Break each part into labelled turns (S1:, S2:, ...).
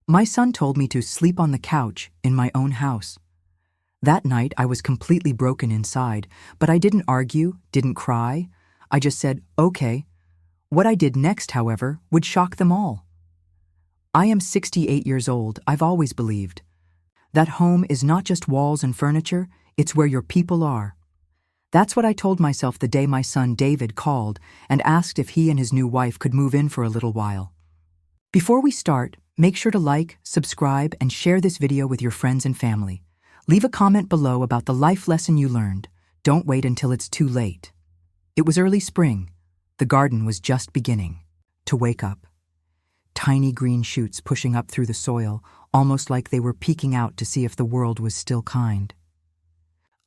S1: My son told me to sleep on the couch in my own house. That night I was completely broken inside, but I didn't argue, didn't cry. I just said, okay. What I did next, however, would shock them all. I am 68 years old. I've always believed that home is not just walls and furniture, it's where your people are. That's what I told myself the day my son David called and asked if he and his new wife could move in for a little while. Before we start, make sure to like, subscribe, and share this video with your friends and family. Leave a comment below about the life lesson you learned. Don't wait until it's too late. It was early spring. The garden was just beginning to wake up. Tiny green shoots pushing up through the soil, almost like they were peeking out to see if the world was still kind.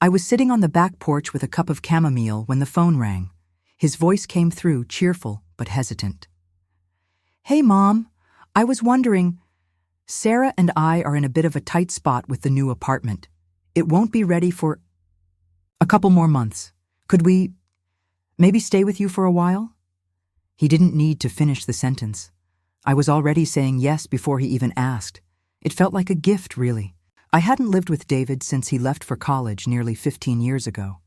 S1: I was sitting on the back porch with a cup of chamomile when the phone rang. His voice came through, cheerful but hesitant. "Hey, Mom, I was wondering, Sarah and I are in a bit of a tight spot with the new apartment. It won't be ready for a couple more months. Could we maybe stay with you for a while?" He didn't need to finish the sentence. I was already saying yes before he even asked. It felt like a gift, really. I hadn't lived with David since he left for college nearly 15 years ago.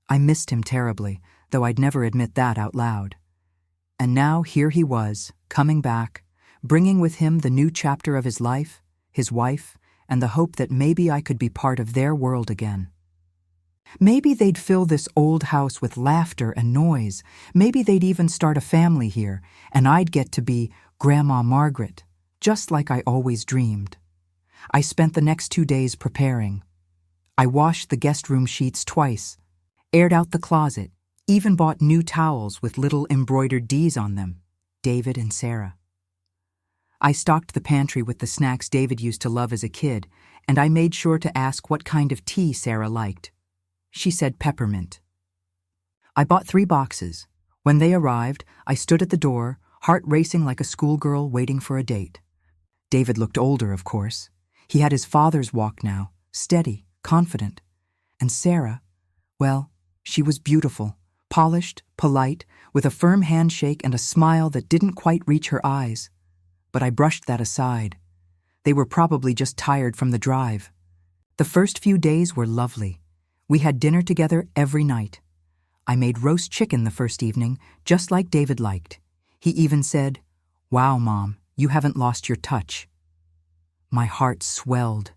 S1: I missed him terribly, though I'd never admit that out loud. And now here he was, coming back, bringing with him the new chapter of his life, his wife, and the hope that maybe I could be part of their world again. Maybe they'd fill this old house with laughter and noise. Maybe they'd even start a family here, and I'd get to be Grandma Margaret, just like I always dreamed. I spent the next 2 days preparing. I washed the guest room sheets twice, aired out the closet, even bought new towels with little embroidered Ds on them, David and Sarah. I stocked the pantry with the snacks David used to love as a kid, and I made sure to ask what kind of tea Sarah liked. She said peppermint. I bought 3 boxes. When they arrived, I stood at the door, heart racing like a schoolgirl waiting for a date. David looked older, of course. He had his father's walk now, steady, confident. And Sarah, well, she was beautiful, polished, polite, with a firm handshake and a smile that didn't quite reach her eyes. But I brushed that aside. They were probably just tired from the drive. The first few days were lovely. We had dinner together every night. I made roast chicken the first evening, just like David liked. He even said, "Wow, Mom, you haven't lost your touch." My heart swelled.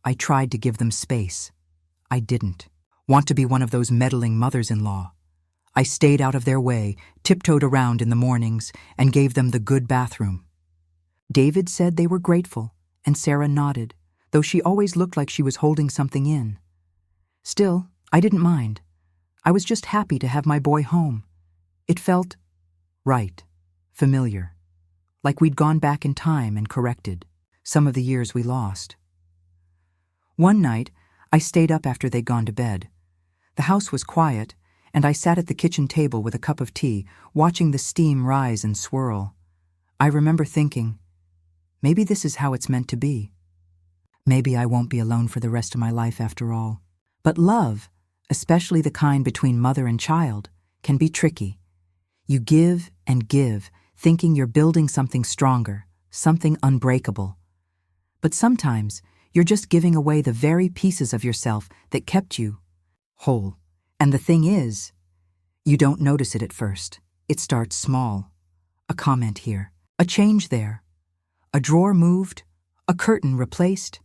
S1: I tried to give them space. I didn't want to be one of those meddling mothers-in-law. I stayed out of their way, tiptoed around in the mornings, and gave them the good bathroom. David said they were grateful, and Sarah nodded, though she always looked like she was holding something in. Still, I didn't mind. I was just happy to have my boy home. It felt right, familiar, like we'd gone back in time and corrected some of the years we lost. One night, I stayed up after they'd gone to bed. The house was quiet, and I sat at the kitchen table with a cup of tea, watching the steam rise and swirl. I remember thinking, maybe this is how it's meant to be. Maybe I won't be alone for the rest of my life after all. But love, especially the kind between mother and child, can be tricky. You give and give, thinking you're building something stronger, something unbreakable. But sometimes you're just giving away the very pieces of yourself that kept you whole. And the thing is, you don't notice it at first. It starts small. A comment here, a change there, a drawer moved, a curtain replaced.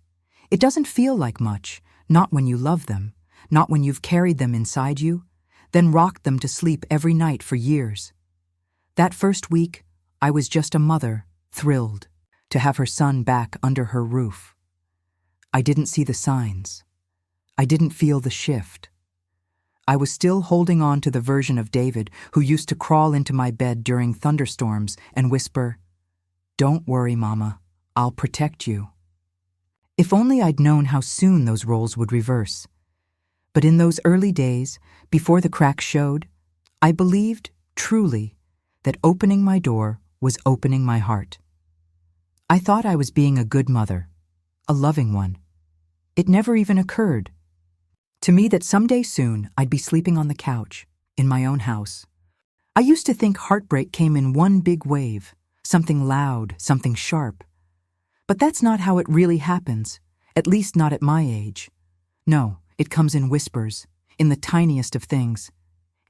S1: It doesn't feel like much, not when you love them, not when you've carried them inside you, then rocked them to sleep every night for years. That first week, I was just a mother, thrilled to have her son back under her roof. I didn't see the signs. I didn't feel the shift. I was still holding on to the version of David who used to crawl into my bed during thunderstorms and whisper, "Don't worry, Mama, I'll protect you." If only I'd known how soon those roles would reverse. But in those early days, before the cracks showed, I believed, truly, that opening my door was opening my heart. I thought I was being a good mother, a loving one. It never even occurred to me that someday soon I'd be sleeping on the couch, in my own house. I used to think heartbreak came in one big wave, something loud, something sharp. But that's not how it really happens, at least not at my age. No, it comes in whispers, in the tiniest of things.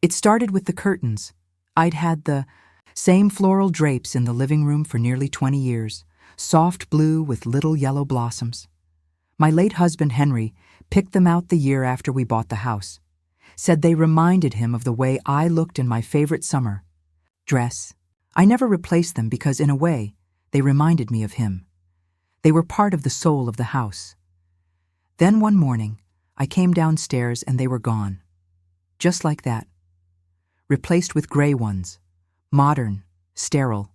S1: It started with the curtains. I'd had the same floral drapes in the living room for nearly 20 years, soft blue with little yellow blossoms. My late husband, Henry, picked them out the year after we bought the house. Said they reminded him of the way I looked in my favorite summer dress. I never replaced them because, in a way, they reminded me of him. They were part of the soul of the house. Then one morning, I came downstairs and they were gone. Just like that. Replaced with gray ones. Modern, sterile,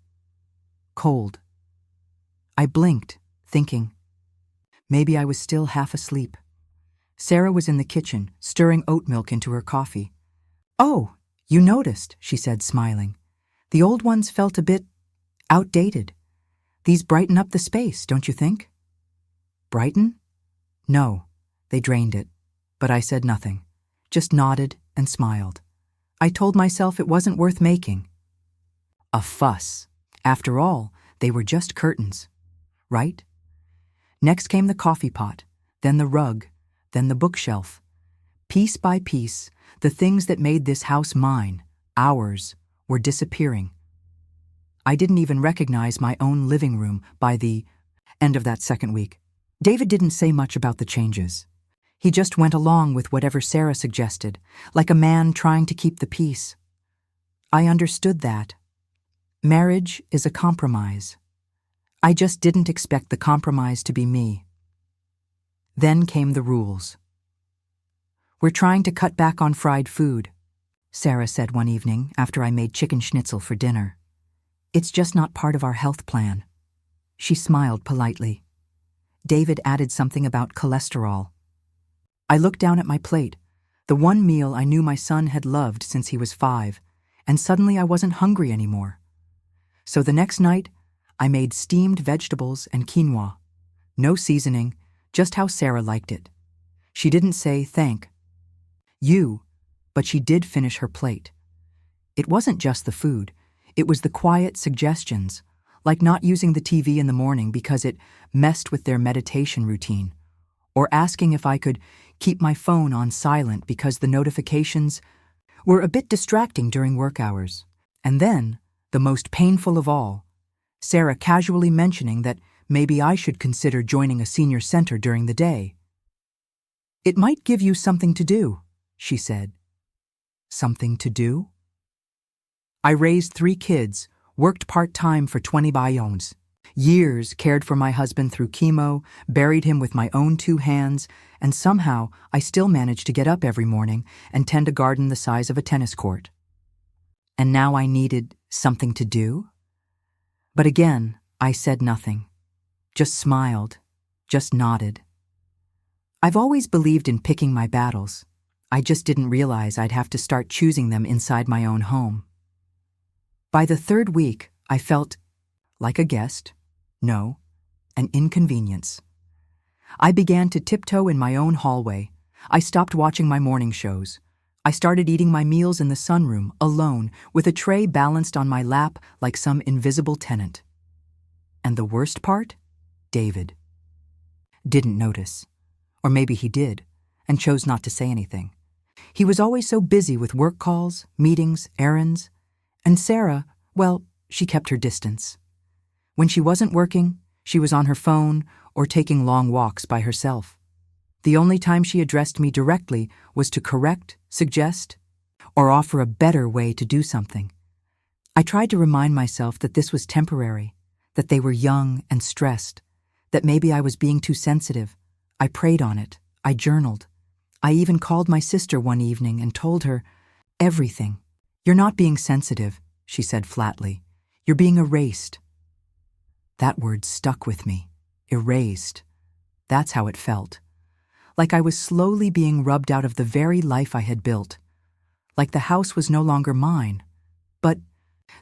S1: cold. I blinked, thinking. Maybe I was still half asleep. Sarah was in the kitchen, stirring oat milk into her coffee. "Oh, you noticed," she said, smiling. "The old ones felt a bit outdated. These brighten up the space, don't you think?" Brighten? No, they drained it. But I said nothing, just nodded and smiled. I told myself it wasn't worth making a fuss. After all, they were just curtains, right? Next came the coffee pot, then the rug, then the bookshelf. Piece by piece, the things that made this house mine, ours, were disappearing. I didn't even recognize my own living room by the end of that second week. David didn't say much about the changes. He just went along with whatever Sarah suggested, like a man trying to keep the peace. I understood that. Marriage is a compromise. I just didn't expect the compromise to be me. Then came the rules. "We're trying to cut back on fried food," Sarah said one evening after I made chicken schnitzel for dinner. "It's just not part of our health plan." She smiled politely. David added something about cholesterol. I looked down at my plate, the one meal I knew my son had loved since he was 5, and suddenly I wasn't hungry anymore. So the next night, I made steamed vegetables and quinoa. No seasoning, just how Sarah liked it. She didn't say thank you, but she did finish her plate. It wasn't just the food, it was the quiet suggestions, like not using the TV in the morning because it messed with their meditation routine, or asking if I could keep my phone on silent because the notifications were a bit distracting during work hours. And then, the most painful of all, Sarah casually mentioning that maybe I should consider joining a senior center during the day. "It might give you something to do," she said. Something to do? I raised 3 kids, worked part-time for 20 bayons. Years cared for my husband through chemo, buried him with my own 2 hands, and somehow I still managed to get up every morning and tend a garden the size of a tennis court. And now I needed something to do? But again, I said nothing. Just smiled, just nodded. I've always believed in picking my battles. I just didn't realize I'd have to start choosing them inside my own home. By the 3rd week, I felt like a guest. No, an inconvenience. I began to tiptoe in my own hallway. I stopped watching my morning shows. I started eating my meals in the sunroom, alone, with a tray balanced on my lap like some invisible tenant. And the worst part? David. Didn't notice. Or maybe he did, and chose not to say anything. He was always so busy with work calls, meetings, errands. And Sarah, well, she kept her distance. When she wasn't working, she was on her phone or taking long walks by herself. The only time she addressed me directly was to correct, suggest, or offer a better way to do something. I tried to remind myself that this was temporary, that they were young and stressed, that maybe I was being too sensitive. I prayed on it. I journaled. I even called my sister one evening and told her everything. "You're not being sensitive," she said flatly. "You're being erased." That word stuck with me. Erased. That's how it felt. Like I was slowly being rubbed out of the very life I had built. Like the house was no longer mine, but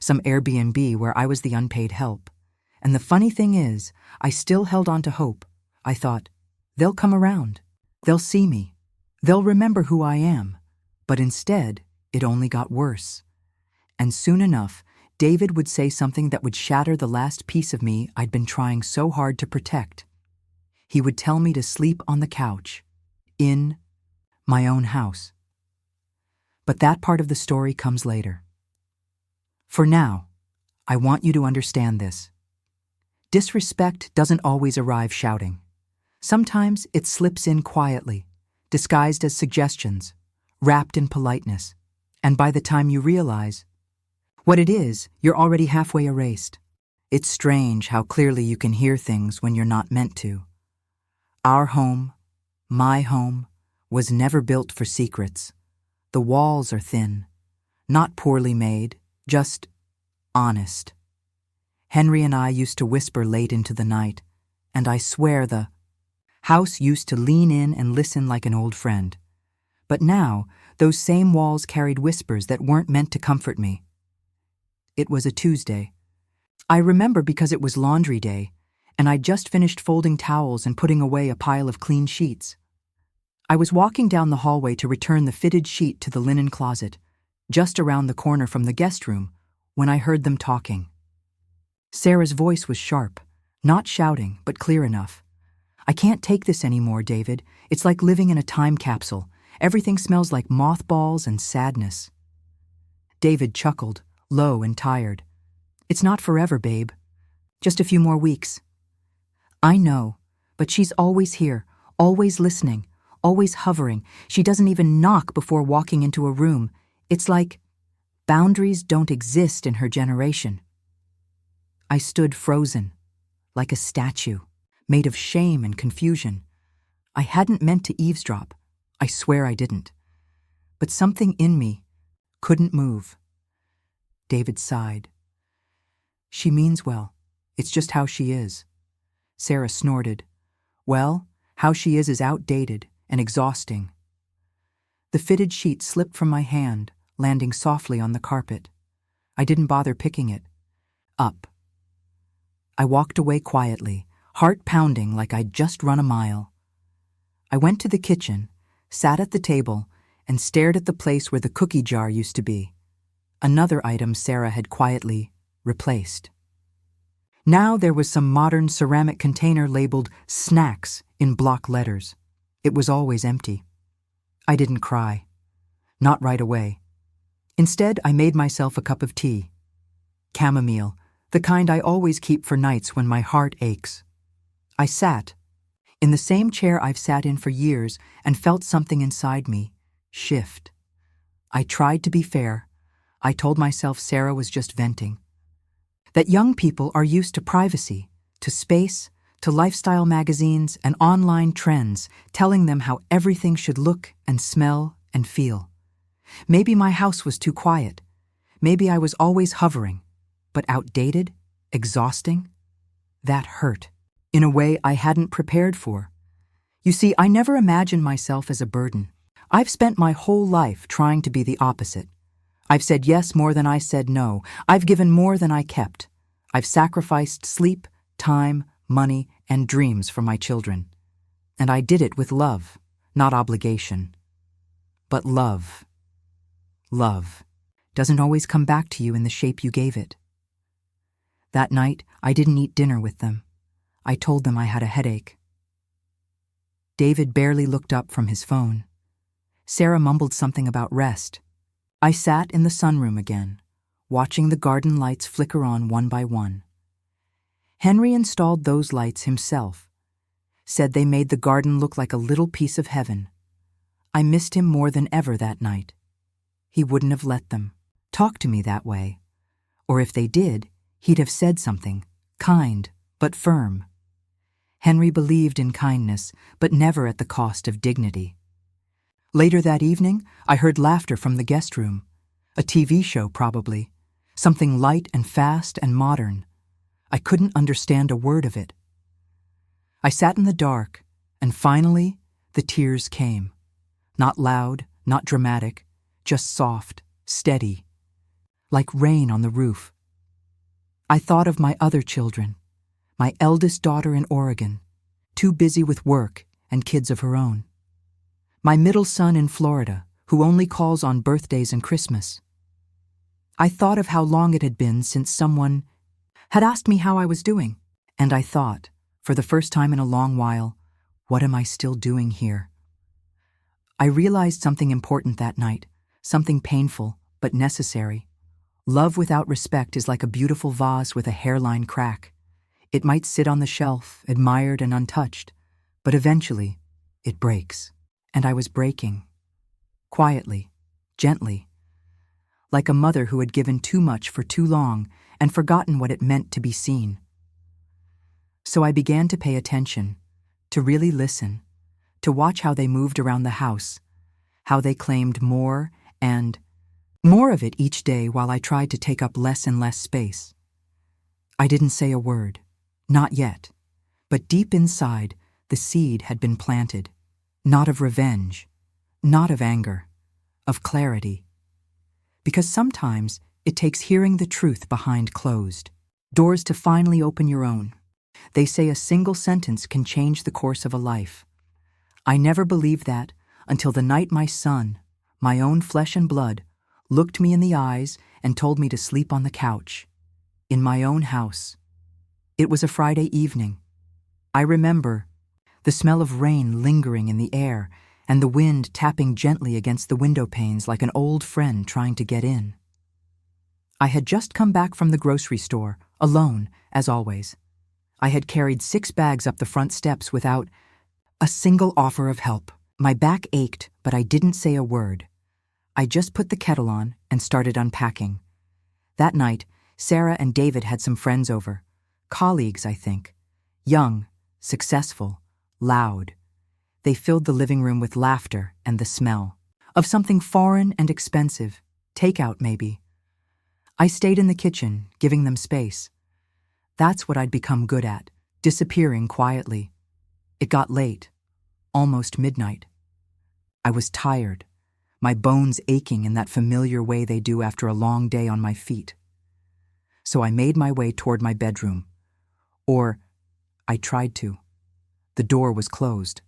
S1: some Airbnb where I was the unpaid help. And the funny thing is, I still held on to hope. I thought, they'll come around. They'll see me. They'll remember who I am. But instead, it only got worse. And soon enough, David would say something that would shatter the last piece of me I'd been trying so hard to protect. He would tell me to sleep on the couch, in my own house. But that part of the story comes later. For now, I want you to understand this. Disrespect doesn't always arrive shouting. Sometimes it slips in quietly, disguised as suggestions, wrapped in politeness, and by the time you realize what it is, you're already halfway erased. It's strange how clearly you can hear things when you're not meant to. Our home, my home, was never built for secrets. The walls are thin, not poorly made, just honest. Henry and I used to whisper late into the night, and I swear the house used to lean in and listen like an old friend. But now, those same walls carried whispers that weren't meant to comfort me. It was a Tuesday. I remember because it was laundry day, and I'd just finished folding towels and putting away a pile of clean sheets. I was walking down the hallway to return the fitted sheet to the linen closet, just around the corner from the guest room, when I heard them talking. Sarah's voice was sharp, not shouting, but clear enough. "I can't take this anymore, David. It's like living in a time capsule. Everything smells like mothballs and sadness." David chuckled, low and tired. "It's not forever, babe. Just a few more weeks." "I know, but she's always here, always listening, always hovering. She doesn't even knock before walking into a room. It's like boundaries don't exist in her generation." I stood frozen, like a statue, made of shame and confusion. I hadn't meant to eavesdrop. I swear I didn't. But something in me couldn't move. David sighed. "She means well. It's just how she is." Sarah snorted. "Well, how she is outdated and exhausting." The fitted sheet slipped from my hand, landing softly on the carpet. I didn't bother picking it up. I walked away quietly, heart pounding like I'd just run a mile. I went to the kitchen, sat at the table, and stared at the place where the cookie jar used to be. Another item Sarah had quietly replaced. Now there was some modern ceramic container labeled "Snacks" in block letters. It was always empty. I didn't cry. Not right away. Instead, I made myself a cup of tea. Chamomile, the kind I always keep for nights when my heart aches. I sat, in the same chair I've sat in for years, and felt something inside me shift. I tried to be fair. I told myself Sarah was just venting. That young people are used to privacy, to space, to lifestyle magazines and online trends telling them how everything should look and smell and feel. Maybe my house was too quiet. Maybe I was always hovering, but outdated, exhausting. That hurt, in a way I hadn't prepared for. You see, I never imagined myself as a burden. I've spent my whole life trying to be the opposite. I've said yes more than I said no. I've given more than I kept. I've sacrificed sleep, time, money, and dreams for my children. And I did it with love, not obligation. But love. Love doesn't always come back to you in the shape you gave it. That night, I didn't eat dinner with them. I told them I had a headache. David barely looked up from his phone. Sarah mumbled something about rest. I sat in the sunroom again, watching the garden lights flicker on one by one. Henry installed those lights himself, said they made the garden look like a little piece of heaven. I missed him more than ever that night. He wouldn't have let them talk to me that way. Or if they did, he'd have said something, kind but firm. Henry believed in kindness, but never at the cost of dignity. Later that evening, I heard laughter from the guest room. A TV show, probably. Something light and fast and modern. I couldn't understand a word of it. I sat in the dark, and finally, the tears came. Not loud, not dramatic, just soft, steady, like rain on the roof. I thought of my other children, my eldest daughter in Oregon, too busy with work and kids of her own. My middle son in Florida, who only calls on birthdays and Christmas. I thought of how long it had been since someone had asked me how I was doing, and I thought, for the first time in a long while, what am I still doing here? I realized something important that night, something painful but necessary. Love without respect is like a beautiful vase with a hairline crack. It might sit on the shelf, admired and untouched, but eventually, it breaks. And I was breaking. Quietly, gently. Like a mother who had given too much for too long and forgotten what it meant to be seen. So I began to pay attention, to really listen, to watch how they moved around the house, how they claimed more and more of it each day while I tried to take up less and less space. I didn't say a word, not yet, but deep inside, the seed had been planted, not of revenge, not of anger, of clarity. Because sometimes it takes hearing the truth behind closed doors to finally open your own. They say a single sentence can change the course of a life. I never believed that until the night my son, my own flesh and blood, looked me in the eyes and told me to sleep on the couch, in my own house. It was a Friday evening. I remember the smell of rain lingering in the air and the wind tapping gently against the window panes like an old friend trying to get in. I had just come back from the grocery store, alone, as always. I had carried 6 bags up the front steps without a single offer of help. My back ached, but I didn't say a word. I just put the kettle on and started unpacking. That night, Sarah and David had some friends over. Colleagues, I think. Young, successful, loud. They filled the living room with laughter and the smell of something foreign and expensive, takeout maybe. I stayed in the kitchen, giving them space. That's what I'd become good at, disappearing quietly. It got late, almost midnight. I was tired, my bones aching in that familiar way they do after a long day on my feet. So I made my way toward my bedroom. Or, I tried to. The door was closed.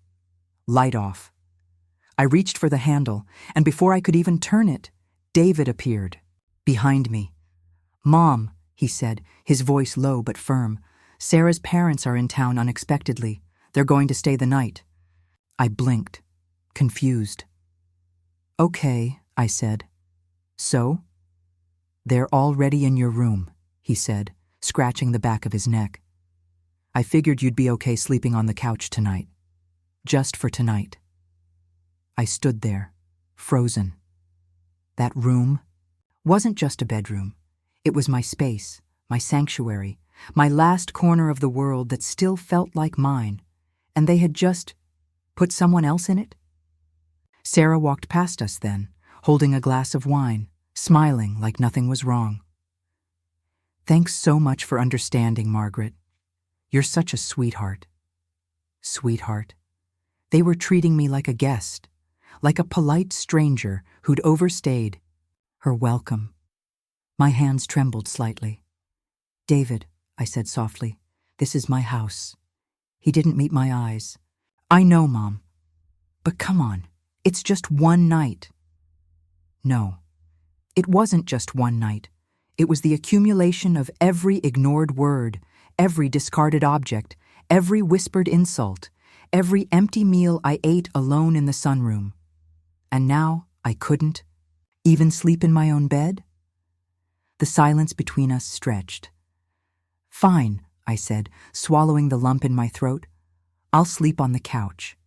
S1: Light off. I reached for the handle, and before I could even turn it, David appeared, behind me. "Mom," he said, his voice low but firm, "Sarah's parents are in town unexpectedly. They're going to stay the night." I blinked, confused. "Okay," I said. "So?" "They're already in your room," he said, scratching the back of his neck. "I figured you'd be okay sleeping on the couch tonight. Just for tonight." I stood there, frozen. That room wasn't just a bedroom. It was my space, my sanctuary, my last corner of the world that still felt like mine, and they had just put someone else in it? Sarah walked past us then, holding a glass of wine, smiling like nothing was wrong. "Thanks so much for understanding, Margaret. You're such a sweetheart." Sweetheart. They were treating me like a guest, like a polite stranger who'd overstayed her welcome. My hands trembled slightly. "David," I said softly, "this is my house." He didn't meet my eyes. "I know, Mom. But come on, it's just one night." No, it wasn't just one night. It was the accumulation of every ignored word, every discarded object, every whispered insult, every empty meal I ate alone in the sunroom. And now I couldn't even sleep in my own bed? The silence between us stretched. "Fine," I said, swallowing the lump in my throat. "I'll sleep on the couch."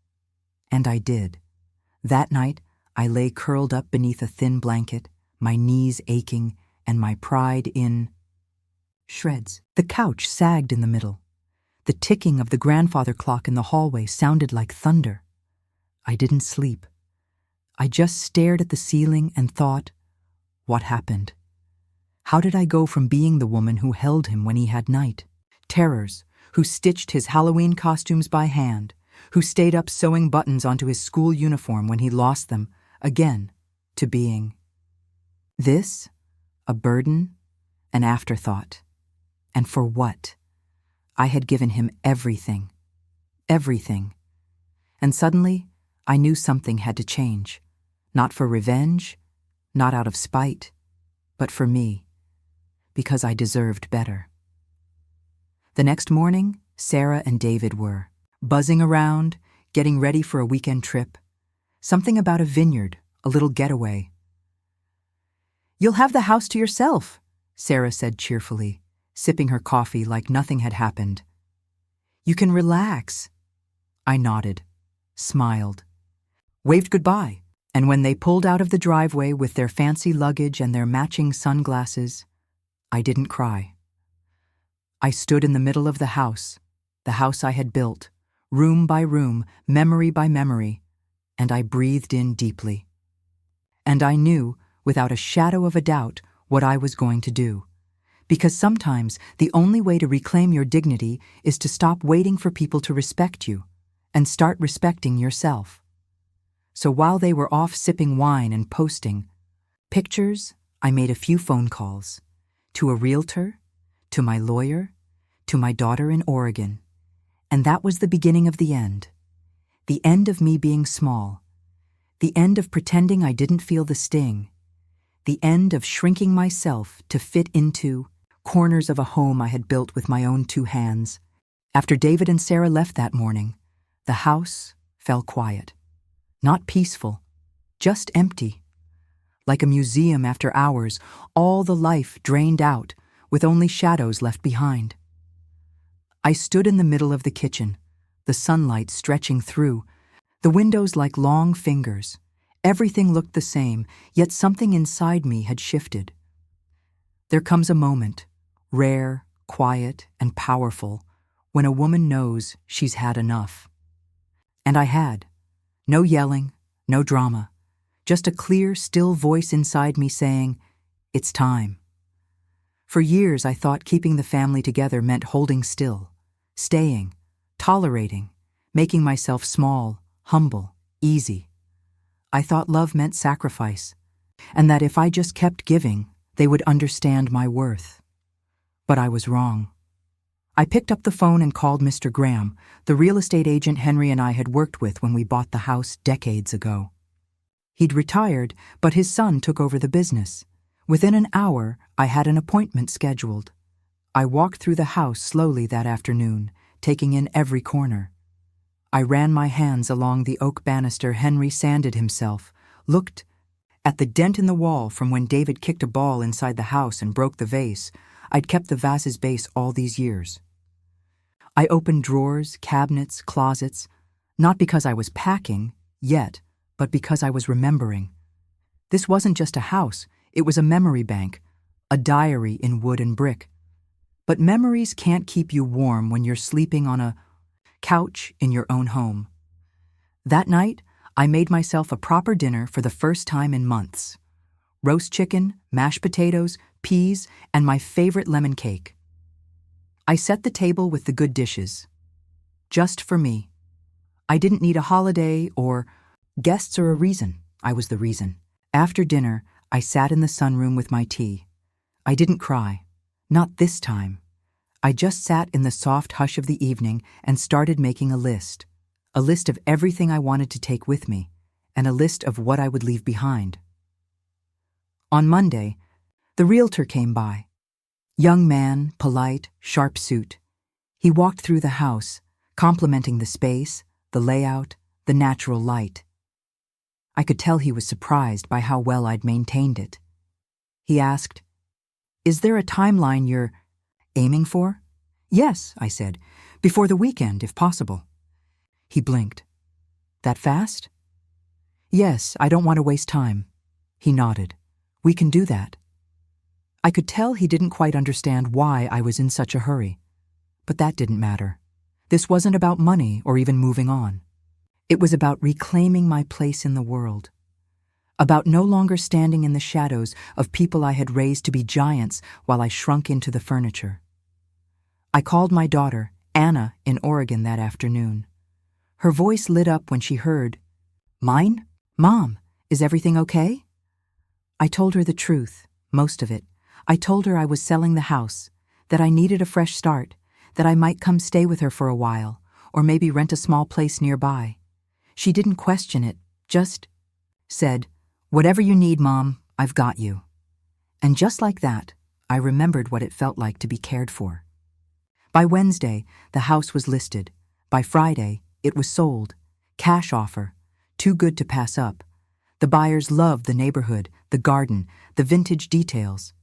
S1: And I did. That night, I lay curled up beneath a thin blanket, my knees aching, and my pride in shreds. The couch sagged in the middle. The ticking of the grandfather clock in the hallway sounded like thunder. I didn't sleep. I just stared at the ceiling and thought, what happened? How did I go from being the woman who held him when he had night terrors, who stitched his Halloween costumes by hand, who stayed up sewing buttons onto his school uniform when he lost them, again, to being this, a burden, an afterthought. And for what? I had given him everything. Everything. And suddenly, I knew something had to change. Not for revenge, not out of spite, but for me, because I deserved better. The next morning, Sarah and David were buzzing around, getting ready for a weekend trip. Something about a vineyard, a little getaway. "You'll have the house to yourself," Sarah said cheerfully, sipping her coffee like nothing had happened. "You can relax." I nodded, smiled, waved goodbye, and when they pulled out of the driveway with their fancy luggage and their matching sunglasses, I didn't cry. I stood in the middle of the house I had built, room by room, memory by memory, and I breathed in deeply. And I knew, without a shadow of a doubt, what I was going to do. Because sometimes the only way to reclaim your dignity is to stop waiting for people to respect you and start respecting yourself. So while they were off sipping wine and posting pictures, I made a few phone calls to a realtor, to my lawyer, to my daughter in Oregon. And that was the beginning of the end. The end of me being small. The end of pretending I didn't feel the sting. The end of shrinking myself to fit into corners of a home I had built with my own 2 hands. After David and Sarah left that morning, the house fell quiet. Not peaceful, just empty. Like a museum after hours, all the life drained out, with only shadows left behind. I stood in the middle of the kitchen, the sunlight stretching through, the windows like long fingers. Everything looked the same, yet something inside me had shifted. There comes a moment, rare, quiet, and powerful, when a woman knows she's had enough. And I had. No yelling, no drama, just a clear, still voice inside me saying, "It's time." For years I thought keeping the family together meant holding still, staying, tolerating, making myself small, humble, easy. I thought love meant sacrifice, and that if I just kept giving, they would understand my worth. But I was wrong. I picked up the phone and called Mr. Graham, the real estate agent Henry and I had worked with when we bought the house decades ago. He'd retired, but his son took over the business. Within an hour, I had an appointment scheduled. I walked through the house slowly that afternoon, taking in every corner. I ran my hands along the oak banister Henry sanded himself, looked at the dent in the wall from when David kicked a ball inside the house and broke the vase. I'd kept the vase's base all these years. I opened drawers, cabinets, closets, not because I was packing, yet, but because I was remembering. This wasn't just a house, it was a memory bank, a diary in wood and brick. But memories can't keep you warm when you're sleeping on a couch in your own home. That night, I made myself a proper dinner for the first time in months. Roast chicken, mashed potatoes, peas, and my favorite lemon cake. I set the table with the good dishes. Just for me. I didn't need a holiday or guests or a reason. I was the reason. After dinner, I sat in the sunroom with my tea. I didn't cry. Not this time. I just sat in the soft hush of the evening and started making a list of everything I wanted to take with me, and a list of what I would leave behind. On Monday, the realtor came by. Young man, polite, sharp suit. He walked through the house, complimenting the space, the layout, the natural light. I could tell he was surprised by how well I'd maintained it. He asked, "Is there a timeline you're aiming for?" "Yes," I said, "before the weekend, if possible." He blinked. "That fast?" "Yes, I don't want to waste time." He nodded. "We can do that." I could tell he didn't quite understand why I was in such a hurry. But that didn't matter. This wasn't about money or even moving on. It was about reclaiming my place in the world. About no longer standing in the shadows of people I had raised to be giants while I shrunk into the furniture. I called my daughter, Anna, in Oregon that afternoon. Her voice lit up when she heard, "Mine? Mom, is everything okay?" I told her the truth, most of it. I told her I was selling the house, that I needed a fresh start, that I might come stay with her for a while, or maybe rent a small place nearby. She didn't question it, just said, "Whatever you need, Mom, I've got you." And just like that, I remembered what it felt like to be cared for. By Wednesday, the house was listed. By Friday, it was sold. Cash offer. Too good to pass up. The buyers loved the neighborhood, the garden, the vintage details.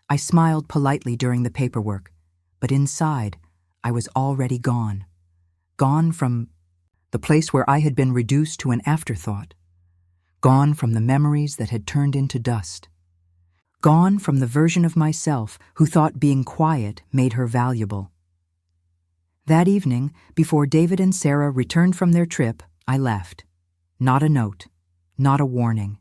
S1: I smiled politely during the paperwork, but inside, I was already gone. Gone from the place where I had been reduced to an afterthought. Gone from the memories that had turned into dust. Gone from the version of myself who thought being quiet made her valuable. That evening, before David and Sarah returned from their trip, I left. Not a note, not a warning.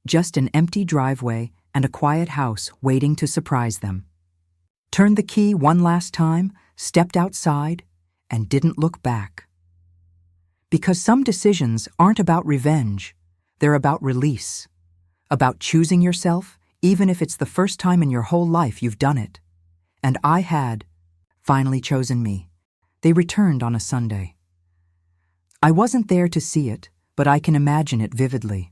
S1: Just an empty driveway and a quiet house waiting to surprise them. Turned the key one last time, stepped outside, and didn't look back. Because some decisions aren't about revenge, they're about release. About choosing yourself, even if it's the first time in your whole life you've done it. And I had finally chosen me. They returned on a Sunday. I wasn't there to see it, but I can imagine it vividly.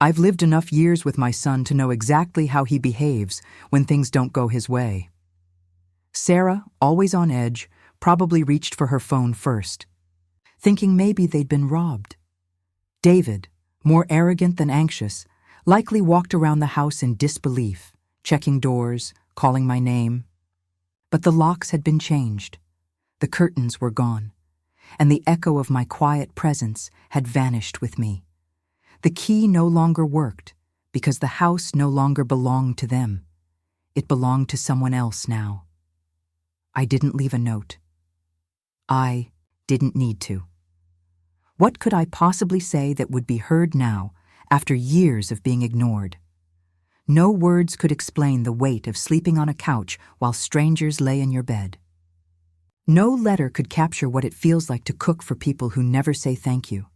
S1: I've lived enough years with my son to know exactly how he behaves when things don't go his way. Sarah, always on edge, probably reached for her phone first, thinking maybe they'd been robbed. David, more arrogant than anxious, likely walked around the house in disbelief, checking doors, calling my name. But the locks had been changed. The curtains were gone, and the echo of my quiet presence had vanished with me. The key no longer worked because the house no longer belonged to them. It belonged to someone else now. I didn't leave a note. I didn't need to. What could I possibly say that would be heard now after years of being ignored? No words could explain the weight of sleeping on a couch while strangers lay in your bed. No letter could capture what it feels like to cook for people who never say thank you.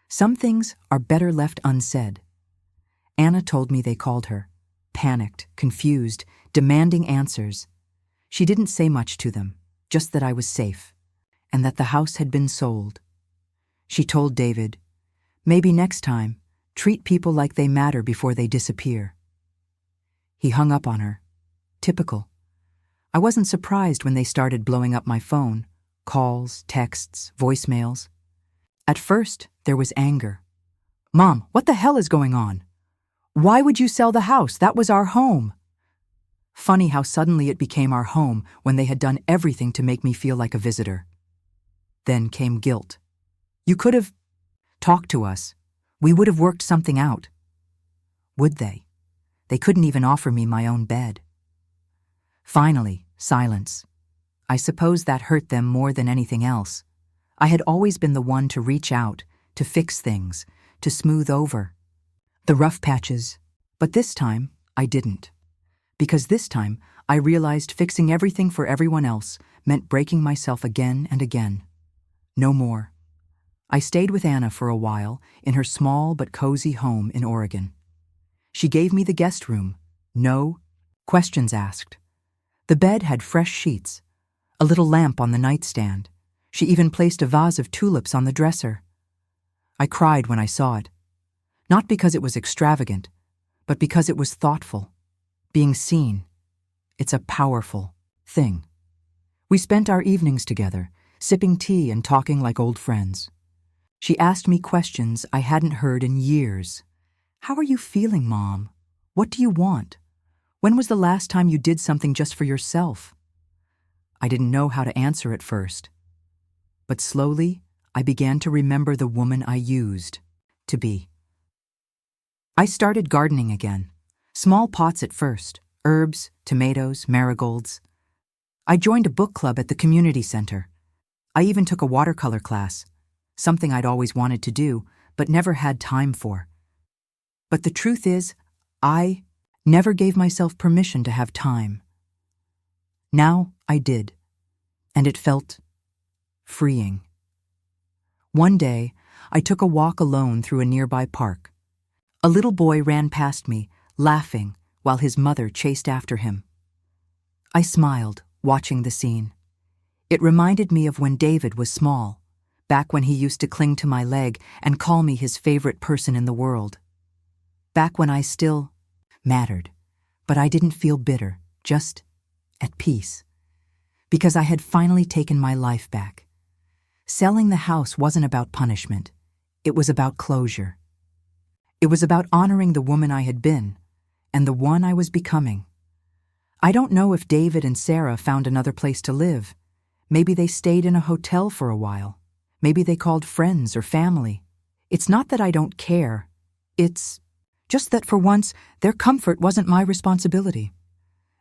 S1: Some things are better left unsaid. Anna told me they called her, panicked, confused, demanding answers. She didn't say much to them, just that I was safe, and that the house had been sold. She told David, maybe next time, treat people like they matter before they disappear. He hung up on her. Typical. I wasn't surprised when they started blowing up my phone. Calls, texts, voicemails. At first, there was anger. Mom, what the hell is going on? Why would you sell the house? That was our home. Funny how suddenly it became our home when they had done everything to make me feel like a visitor. Then came guilt. You could have talked to us. We would have worked something out. Would they? They couldn't even offer me my own bed. Finally, silence. I suppose that hurt them more than anything else. I had always been the one to reach out, to fix things, to smooth over the rough patches. But this time, I didn't. Because this time, I realized fixing everything for everyone else meant breaking myself again and again. No more. I stayed with Anna for a while in her small but cozy home in Oregon. She gave me the guest room. No questions asked. The bed had fresh sheets, a little lamp on the nightstand. She even placed a vase of tulips on the dresser. I cried when I saw it. Not because it was extravagant, but because it was thoughtful. Being seen. It's a powerful thing. We spent our evenings together, sipping tea and talking like old friends. She asked me questions I hadn't heard in years. How are you feeling, Mom? What do you want? When was the last time you did something just for yourself? I didn't know how to answer at first. But slowly, I began to remember the woman I used to be. I started gardening again. Small pots at first, herbs, tomatoes, marigolds. I joined a book club at the community center. I even took a watercolor class, something I'd always wanted to do, but never had time for. But the truth is, I never gave myself permission to have time. Now I did, and it felt freeing. One day, I took a walk alone through a nearby park. A little boy ran past me, laughing, while his mother chased after him. I smiled, watching the scene. It reminded me of when David was small, back when he used to cling to my leg and call me his favorite person in the world. Back when I still mattered, But I didn't feel bitter, just at peace. Because I had finally taken my life back. Selling the house wasn't about punishment. It was about closure. It was about honoring the woman I had been, and the one I was becoming. I don't know if David and Sarah found another place to live. Maybe they stayed in a hotel for a while. Maybe they called friends or family. It's not that I don't care. It's just that for once, their comfort wasn't my responsibility.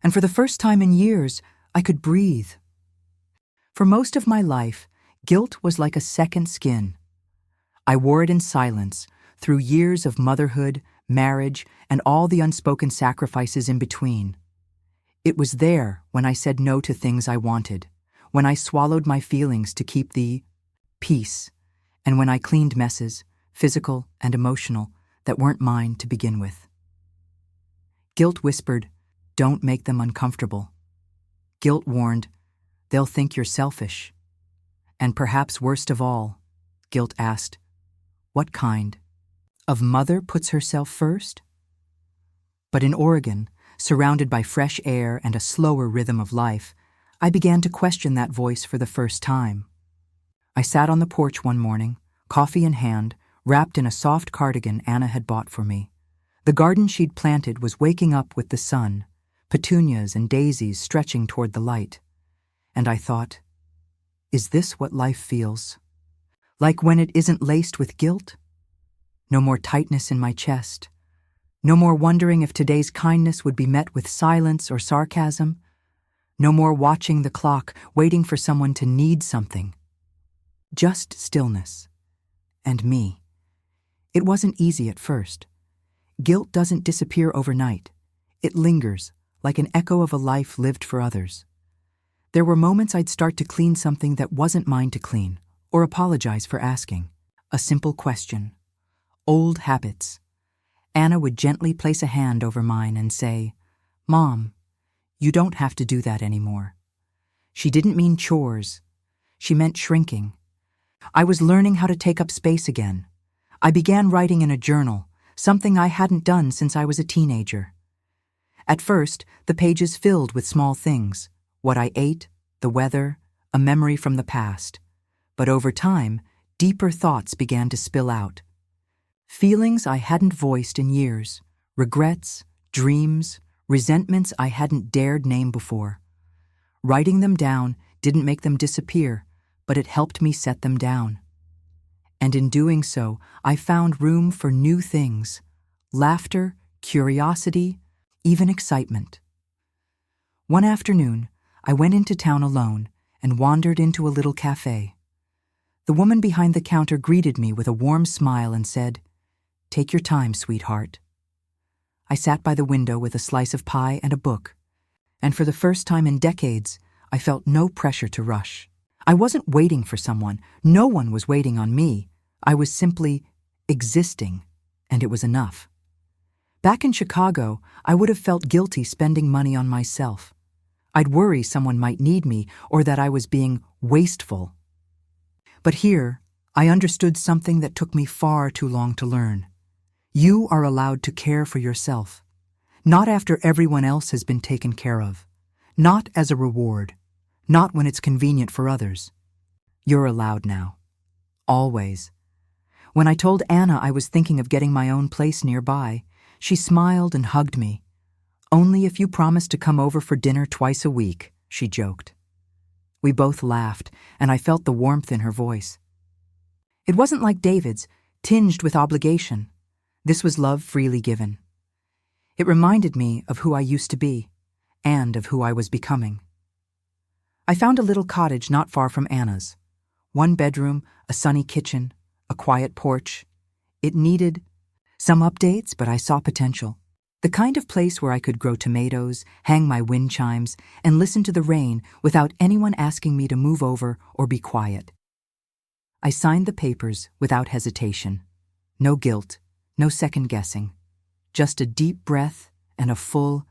S1: And for the first time in years, I could breathe. For most of my life, guilt was like a second skin. I wore it in silence, through years of motherhood, marriage, and all the unspoken sacrifices in between. It was there when I said no to things I wanted, when I swallowed my feelings to keep the peace, and when I cleaned messes, physical and emotional, that weren't mine to begin with. Guilt whispered, "Don't make them uncomfortable." Guilt warned, "They'll think you're selfish." And perhaps worst of all, guilt asked, "What kind of mother puts herself first?" But in Oregon, surrounded by fresh air and a slower rhythm of life, I began to question that voice for the first time. I sat on the porch one morning, coffee in hand, wrapped in a soft cardigan Anna had bought for me. The garden she'd planted was waking up with the sun, petunias and daisies stretching toward the light. And I thought, is this what life feels? Like when it isn't laced with guilt? No more tightness in my chest. No more wondering if today's kindness would be met with silence or sarcasm. No more watching the clock, waiting for someone to need something. Just stillness. And me. It wasn't easy at first. Guilt doesn't disappear overnight. It lingers, like an echo of a life lived for others. There were moments I'd start to clean something that wasn't mine to clean, or apologize for asking. A simple question. Old habits. Anna would gently place a hand over mine and say, "Mom, you don't have to do that anymore." She didn't mean chores. She meant shrinking. I was learning how to take up space again. I began writing in a journal, something I hadn't done since I was a teenager. At first, the pages filled with small things, what I ate, the weather, a memory from the past. But over time, deeper thoughts began to spill out. Feelings I hadn't voiced in years, regrets, dreams, resentments I hadn't dared name before. Writing them down didn't make them disappear, but it helped me set them down. And in doing so, I found room for new things: laughter, curiosity, even excitement. One afternoon, I went into town alone and wandered into a little cafe. The woman behind the counter greeted me with a warm smile and said, "Take your time, sweetheart." I sat by the window with a slice of pie and a book, and for the first time in decades, I felt no pressure to rush. I wasn't waiting for someone. No one was waiting on me. I was simply existing, and it was enough. Back in Chicago, I would have felt guilty spending money on myself. I'd worry someone might need me or that I was being wasteful. But here, I understood something that took me far too long to learn. You are allowed to care for yourself, not after everyone else has been taken care of, not as a reward, not when it's convenient for others. You're allowed now. Always. When I told Anna I was thinking of getting my own place nearby, she smiled and hugged me. "Only if you promise to come over for dinner twice a week," she joked. We both laughed, and I felt the warmth in her voice. It wasn't like David's, tinged with obligation. This was love freely given. It reminded me of who I used to be, and of who I was becoming. I found a little cottage not far from Anna's. 1 bedroom, a sunny kitchen, a quiet porch. It needed some updates, but I saw potential. The kind of place where I could grow tomatoes, hang my wind chimes, and listen to the rain without anyone asking me to move over or be quiet. I signed the papers without hesitation. No guilt, no second guessing. Just a deep breath and a full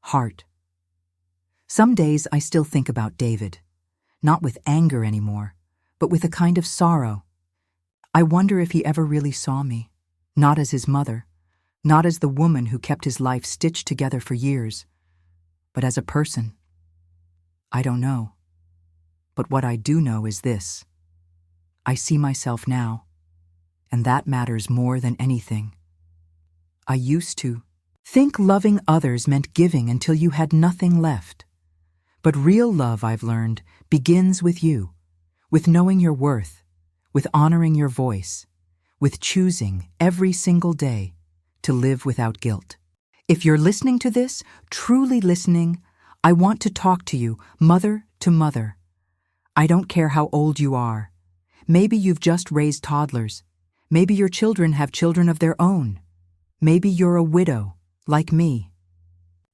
S1: heart. Some days I still think about David, not with anger anymore, but with a kind of sorrow. I wonder if he ever really saw me, not as his mother, not as the woman who kept his life stitched together for years, but as a person. I don't know. But what I do know is this. I see myself now, and that matters more than anything. I used to think loving others meant giving until you had nothing left. But real love, I've learned, begins with you, with knowing your worth, with honoring your voice, with choosing every single day to live without guilt. If you're listening to this, truly listening, I want to talk to you, mother to mother. I don't care how old you are. Maybe you've just raised toddlers. Maybe your children have children of their own. Maybe you're a widow, like me.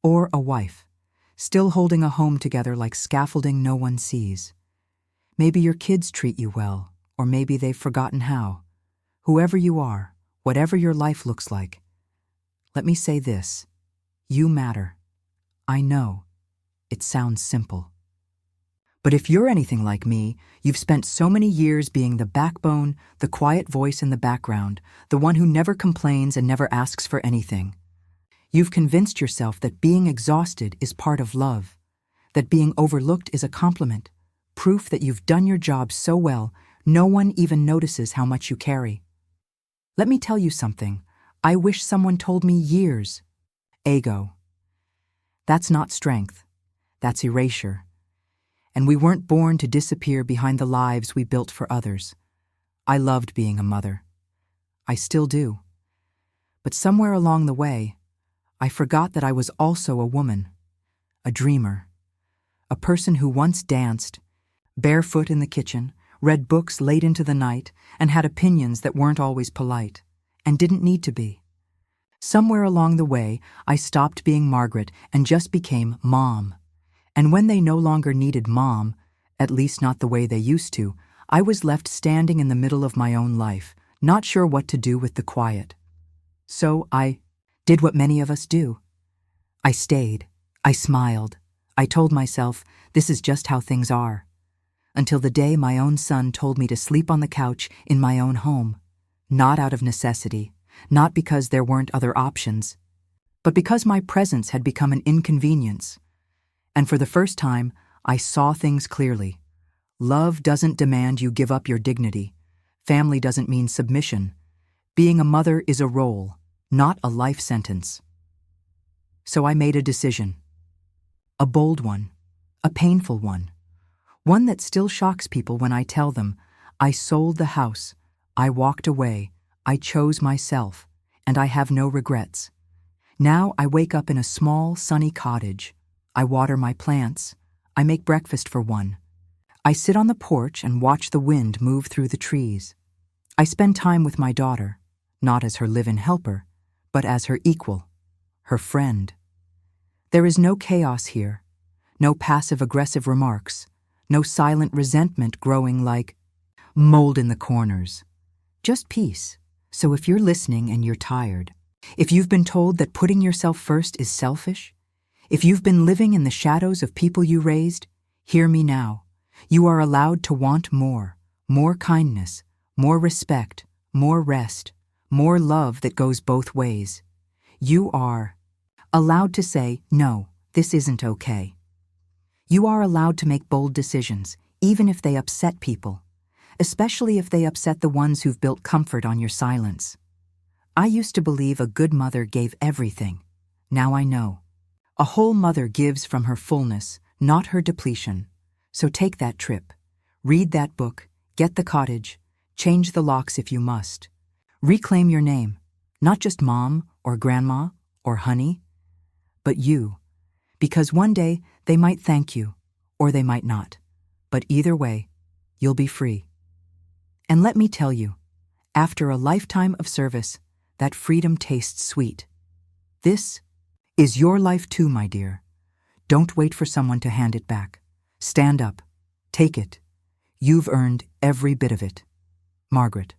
S1: Or a wife, still holding a home together like scaffolding no one sees. Maybe your kids treat you well, or maybe they've forgotten how. Whoever you are, whatever your life looks like, let me say this. You matter. I know. It sounds simple. But if you're anything like me, you've spent so many years being the backbone, the quiet voice in the background, the one who never complains and never asks for anything. You've convinced yourself that being exhausted is part of love, that being overlooked is a compliment, proof that you've done your job so well, no one even notices how much you carry. Let me tell you something. I wish someone told me years. Ego. That's not strength. That's erasure. And we weren't born to disappear behind the lives we built for others. I loved being a mother. I still do. But somewhere along the way, I forgot that I was also a woman, a dreamer, a person who once danced, barefoot in the kitchen, read books late into the night, and had opinions that weren't always polite, and didn't need to be. Somewhere along the way, I stopped being Margaret and just became Mom. And when they no longer needed Mom, at least not the way they used to, I was left standing in the middle of my own life, not sure what to do with the quiet. So I did what many of us do. I stayed. I smiled. I told myself, this is just how things are. Until the day my own son told me to sleep on the couch in my own home. Not out of necessity, not because there weren't other options, but because my presence had become an inconvenience. And for the first time, I saw things clearly. Love doesn't demand you give up your dignity. Family doesn't mean submission. Being a mother is a role, not a life sentence. So I made a decision. A bold one, a painful one that still shocks people when I tell them, I sold the house, I walked away, I chose myself, and I have no regrets. Now I wake up in a small, sunny cottage. I water my plants. I make breakfast for one. I sit on the porch and watch the wind move through the trees. I spend time with my daughter, not as her live-in helper, but as her equal, her friend. There is no chaos here, no passive-aggressive remarks, no silent resentment growing like mold in the corners. Just peace. So if you're listening and you're tired, if you've been told that putting yourself first is selfish, if you've been living in the shadows of people you raised, hear me now. You are allowed to want more kindness, more respect, more rest, more love that goes both ways. You are allowed to say, no, this isn't okay. You are allowed to make bold decisions, even if they upset people, especially if they upset the ones who've built comfort on your silence. I used to believe a good mother gave everything. Now I know. A whole mother gives from her fullness, not her depletion. So take that trip. Read that book. Get the cottage. Change the locks if you must. Reclaim your name, not just Mom or Grandma or Honey, but you. Because one day they might thank you, or they might not. But either way, you'll be free. And let me tell you, after a lifetime of service, that freedom tastes sweet. This is your life too, my dear. Don't wait for someone to hand it back. Stand up. Take it. You've earned every bit of it. Margaret.